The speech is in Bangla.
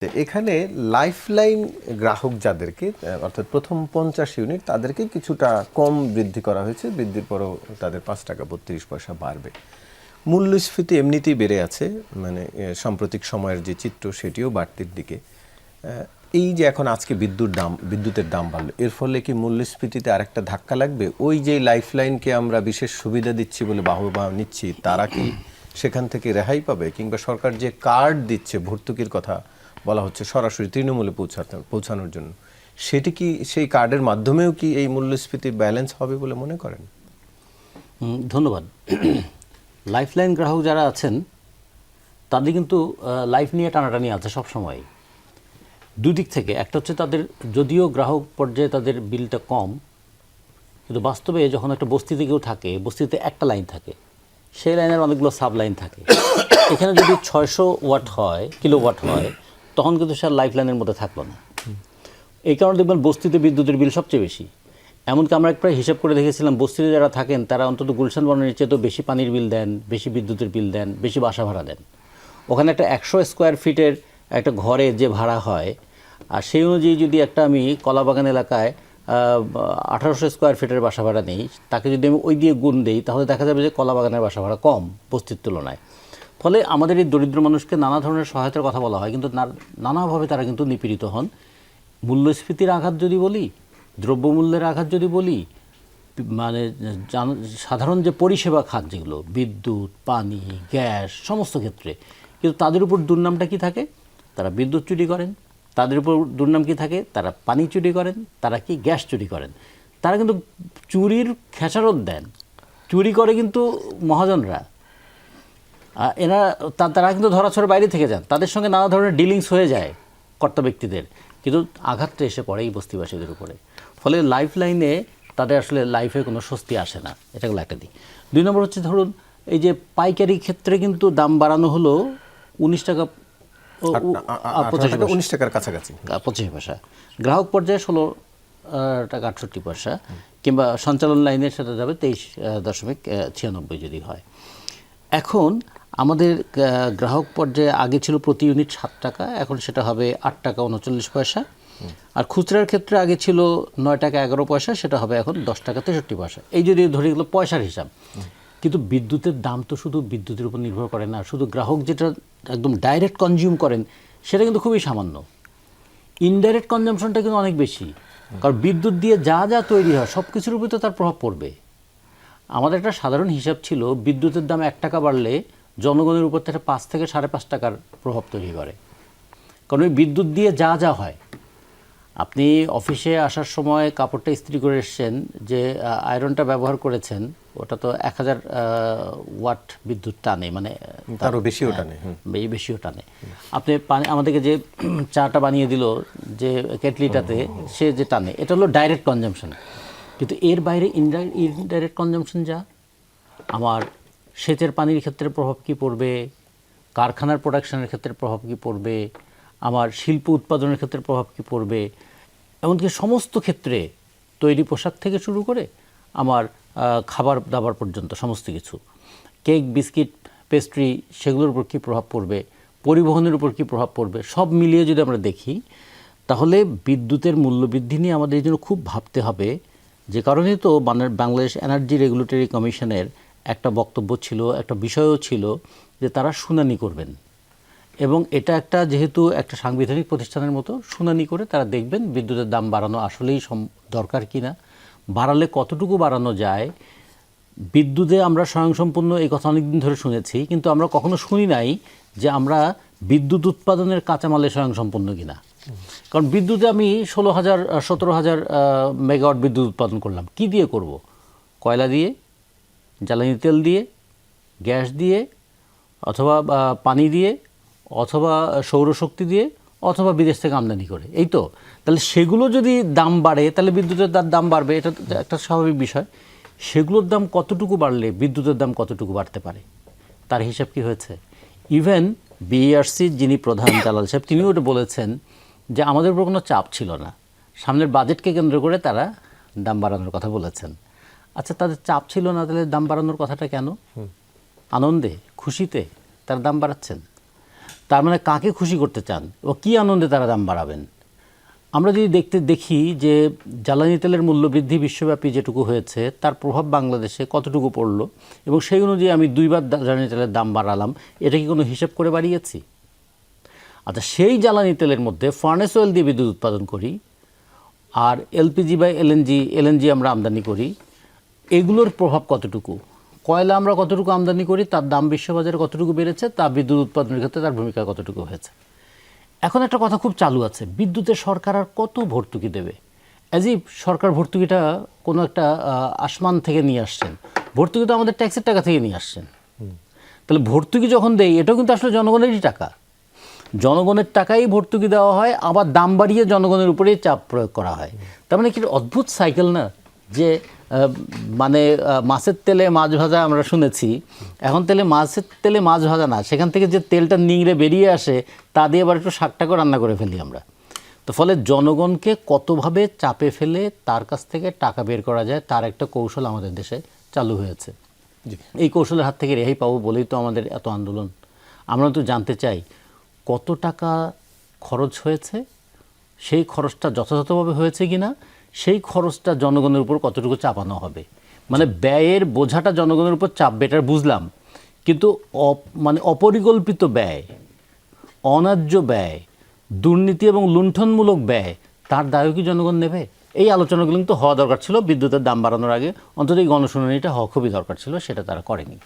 এখানে লাইফলাইন গ্রাহক যাদেরকে অর্থাৎ প্রথম 50 ইউনিট তাদেরকে কিছুটা কম বৃদ্ধি করা হয়েছে, বৃদ্ধির পরও তাদের 5 টাকা 32 পয়সা বাড়বে। মূল্যস্ফীতি এমনিতেই বেড়ে আছে, মানে সাম্প্রতিক সময়ের যে চিত্র সেটিও বাড়তির দিকে। এই যে এখন আজকে বিদ্যুতের দাম বাড়লো, এর ফলে কি মূল্যস্ফীতিতে আরেকটা ধাক্কা লাগবে? ওই যে লাইফলাইনকে আমরা বিশেষ সুবিধা দিচ্ছি বলে বাহবা নিচ্ছি, তারা কি সেখান থেকে রেহাই পাবে? কিংবা সরকার যে কার্ড দিচ্ছে, ভর্তুকির কথা বলা হচ্ছে সরাসরি তৃণমূলে পৌঁছানোর জন্য, সেটি কি সেই কার্ডের মাধ্যমেও কি এই মূল্যস্ফীতির ব্যালেন্স হবে বলে মনে করেন? ধন্যবাদ। লাইফলাইন গ্রাহক যারা আছেন তাদের কিন্তু লাইফ নিয়ে টানাটানি আছে সবসময়, দুদিক থেকে। একটা হচ্ছে তাদের যদিও গ্রাহক পর্যায়ে তাদের বিলটা কম, কিন্তু বাস্তবে যখন একটা বস্তিতে কেউ থাকে, বস্তিতে একটা লাইন থাকে, সেই লাইনের অনেকগুলো সাব লাইন থাকে। এখানে যদি 600 ওয়াট হয়, কিলোওয়াট হয়, তখন কিন্তু সে লাইফ লাইনের মধ্যে থাকলো না। এই কারণে দেখবেন বস্তিতে বিদ্যুতের বিল সবচেয়ে বেশি। এমনকি আমরা একবার হিসাব করে দেখেছিলাম, বস্তিতে যারা থাকেন তারা অন্তত গুলশান বনানীর চেয়ে তো বেশি পানির বিল দেন, বেশি বিদ্যুতের বিল দেন, বেশি বাসা ভাড়া দেন। ওখানে একটা 100 স্কোয়ার ফিটের একটা ঘরে যে ভাড়া হয়, আর সেই অনুযায়ী যদি একটা আমি কলাবাগান এলাকায় 1800 স্কোয়ার ফিটের বাসা ভাড়া নেই, তাকে যদি আমি ওই দিয়ে গুণ দিই, তাহলে দেখা যাবে যে কলাবাগানের বাসা ভাড়া কম বস্তির তুলনায়। ফলে আমাদের এই দরিদ্র মানুষকে নানা ধরনের সহায়তার কথা বলা হয়, কিন্তু নানাভাবে তারা কিন্তু নিপীড়িত হন। মূল্যস্ফীতির আঘাত যদি বলি, দ্রব্যমূল্যের আঘাত যদি বলি, মানে সাধারণ যে পরিষেবা খাত যেগুলো, বিদ্যুৎ, পানি, গ্যাস, সমস্ত ক্ষেত্রে কিন্তু তাদের উপর দুর্নামটা কি থাকে? তারা বিদ্যুৎ চুরি করেন। তাদের উপর দুর্নাম কি থাকে? তারা পানি চুরি করেন, তারা কি গ্যাস চুরি করেন। তারা কিন্তু চুরির খেসারত দেন, চুরি করে কিন্তু মহাজনরা। তারা কিন্তু ধরাছোঁয়ার বাইরে থেকে যান, তাদের সঙ্গে নানা ধরনের ডিলিংস হয়ে যায় কর্তা ব্যক্তিদের, কিন্তু আঘাতটা এসে পড়ে এই বস্তিবাসীদের উপরে। ফলে লাইফ লাইনে তাদের আসলে লাইফে কোনো স্বস্তি আসে না, এটা হলো একটা দিক। 2 নম্বর হচ্ছে, ধরুন এই যে পাইকারি ক্ষেত্রে কিন্তু দাম বাড়ানো হলো 19 টাকা 19 টাকার কাছাকাছি 25 পয়সা, গ্রাহক পর্যায়ে 16 টাকা 68 পয়সা, কিংবা সঞ্চালন লাইনে সেটা যাবে 23.96 যদি হয়। এখন আমাদের গ্রাহক পর্যায়ে আগে ছিল প্রতি ইউনিট 7 টাকা, এখন সেটা হবে 8 টাকা 39 পয়সা। আর খুচরার ক্ষেত্রে আগে ছিল 9 টাকা 11 পয়সা, সেটা হবে এখন 10 টাকা 63 পয়সা। এই যদি ধরে গেল পয়সার হিসাব। কিন্তু বিদ্যুতের দাম তো শুধু বিদ্যুতের উপর নির্ভর করে না, শুধু গ্রাহক যেটা একদম ডাইরেক্ট কনজিউম করেন সেটা কিন্তু খুবই সামান্য, ইনডাইরেক্ট কনজামশনটা কিন্তু অনেক বেশি। কারণ বিদ্যুৎ দিয়ে যা যা তৈরি হয় সব কিছুর উপর তো তার প্রভাব পড়বে। আমাদের একটা সাধারণ হিসাব ছিল, বিদ্যুতের দাম 1 টাকা বাড়লে জনগণের উপর থেকে 5 থেকে 5.5 টাকার প্রভাব তৈরি করে। কারণ ওই বিদ্যুৎ দিয়ে যা যা হয়, আপনি অফিসে আসার সময় কাপড়টা ইস্ত্রি করে এসছেন, যে আয়রনটা ব্যবহার করেছেন, ওটা তো 1000 ওয়াট বিদ্যুৎ টানে, মানে তারও বেশিও টানে, বেশিও টানে। আপনি পানি আমাদেরকে যে চাটা বানিয়ে দিল যে কেটলিটাতে, সে যে টানে, এটা হলো ডাইরেক্ট কনজামশন। কিন্তু এর বাইরে ইনডাইরেক্ট কনজামশন যা, আমার সেচের পানির ক্ষেত্রে প্রভাব কী পড়বে, কারখানার প্রোডাকশনের ক্ষেত্রে প্রভাব কী পড়বে, আমার শিল্প উৎপাদনের ক্ষেত্রে প্রভাব কী পড়বে, এমনকি সমস্ত ক্ষেত্রে, তৈরি পোশাক থেকে শুরু করে আমার খাবার দাবার পর্যন্ত সমস্ত কিছু, কেক, বিস্কিট, পেস্ট্রি, সেগুলোর উপর কী প্রভাব পড়বে, পরিবহনের উপর কী প্রভাব পড়বে, সব মিলিয়ে যদি আমরা দেখি, তাহলে বিদ্যুতের মূল্যবৃদ্ধি নিয়ে আমাদের এই জন্য খুব ভাবতে হবে। যে কারণে তো বাংলাদেশ এনার্জি রেগুলেটরি কমিশনের একটা বক্তব্য ছিল, একটা বিষয়ও ছিল যে তারা শুনানি করবেন, এবং এটা একটা যেহেতু একটা সাংবিধানিক প্রতিষ্ঠানের মতো, শুনানি করে তারা দেখবেন বিদ্যুতের দাম বাড়ানো আসলেই দরকার কিনা, বাড়ালে কতটুকু বাড়ানো যায়। বিদ্যুতে আমরা স্বয়ংসম্পূর্ণ, এই কথা অনেকদিন ধরে শুনেছি, কিন্তু আমরা কখনো শুনি নাই যে আমরা বিদ্যুৎ উৎপাদনের কাঁচামালে স্বয়ংসম্পূর্ণ কিনা। কারণ বিদ্যুতে আমি 17,000 মেগাওয়াট বিদ্যুৎ উৎপাদন করলাম, কি দিয়ে করব? কয়লা দিয়ে, জ্বালানি তেল দিয়ে, গ্যাস দিয়ে, অথবা পানি দিয়ে, অথবা সৌরশক্তি দিয়ে, অথবা বিদেশ থেকে আমদানি করে, এই তো। তাহলে সেগুলো যদি দাম বাড়ে, তাহলে বিদ্যুতের দাম বাড়বে, এটা একটা স্বাভাবিক বিষয়। সেগুলোর দাম কতটুকু বাড়লে বিদ্যুতের দাম কতটুকু বাড়তে পারে, তার হিসাব কি হয়েছে? ইভেন বিইআরসির যিনি প্রধান জালাল সাহেব, তিনিও ওটা বলেছেন যে আমাদের উপর কোনো চাপ ছিল না, সামনের বাজেটকে কেন্দ্র করে তারা দাম বাড়ানোর কথা বলেছেন। আচ্ছা, তাদের চাপ ছিল না, তাহলে দাম বাড়ানোর কথাটা কেন? আনন্দে, খুশিতে তারা দাম বাড়াচ্ছেন। তার মানে কাকে খুশি করতে চান ও কী আনন্দে তারা দাম বাড়াবেন? আমরা যদি দেখি যে জ্বালানি তেলের মূল্যবৃদ্ধি বিশ্বব্যাপী যেটুকু হয়েছে তার প্রভাব বাংলাদেশে কতটুকু পড়লো, এবং সেই অনুযায়ী আমি 2বার জ্বালানি তেলের দাম বাড়ালাম, এটা কি কোনো হিসেব করে বাড়িয়েছি? আচ্ছা, সেই জ্বালানি তেলের মধ্যে ফার্নেস অয়েল দিয়ে বিদ্যুৎ উৎপাদন করি, আর এলপিজি বা এলএনজি আমরা আমদানি করি, এগুলোর প্রভাব কতটুকু? কয়লা আমরা কতটুকু আমদানি করি, তার দাম বিশ্ববাজারে কতটুকু বেড়েছে, তা বিদ্যুৎ উৎপাদনের ক্ষেত্রে তার ভূমিকা কতটুকু হয়েছে। এখন একটা কথা খুব চালু আছে, বিদ্যুতের সরকার আর কত ভর্তুকি দেবে? অ্যাজ ইফ সরকার ভর্তুকিটা কোনো একটা আসমান থেকে নিয়ে আসছেন। ভর্তুকি তো আমাদের ট্যাক্সের টাকা থেকে নিয়ে আসছেন। তাহলে ভর্তুকি যখন দেয়, এটাও কিন্তু আসলে জনগণেরই টাকা। জনগণের টাকাই ভর্তুকি দেওয়া হয়, আবার দাম বাড়িয়ে জনগণের উপরেই চাপ প্রয়োগ করা হয়। তার মানে কি অদ্ভুত সাইকেল না? যে মানে মাছের তেলে মাছ ভাজা আমরা শুনেছি, এখন মাছের তেলে মাছ ভাজা না, সেখান থেকে যে তেলটা নিংড়ে বেরিয়ে আসে তা দিয়ে আবার একটু শাকটাকে রান্না করে ফেলি আমরা। তো ফলে জনগণকে কতভাবে চাপে ফেলে তার কাছ থেকে টাকা বের করা যায় তার একটা কৌশল আমাদের দেশে চালু হয়েছে। এই কৌশলের হাত থেকে রেহাই পাবো বলেই তো আমাদের এত আন্দোলন। আমরা তো জানতে চাই কত টাকা খরচ হয়েছে, সেই খরচটা যথাযথভাবে হয়েছে কিনা, সেই খরচটা জনগণের উপর কতটুকু চাপানো হবে। মানে ব্যয়ের বোঝাটা জনগণের উপর চাপবে এটা বুঝলাম, কিন্তু মানে অপরিকল্পিত ব্যয়, অন্যায্য ব্যয়, দুর্নীতি এবং লুণ্ঠনমূলক ব্যয়, তার দায়ও কি জনগণ নেবে? এই আলোচনাগুলো কিন্তু হওয়া দরকার ছিল বিদ্যুতের দাম বাড়ানোর আগে। অন্তত এই গণশুনানিটা হওয়া খুবই দরকার ছিল, সেটা তারা করেনি।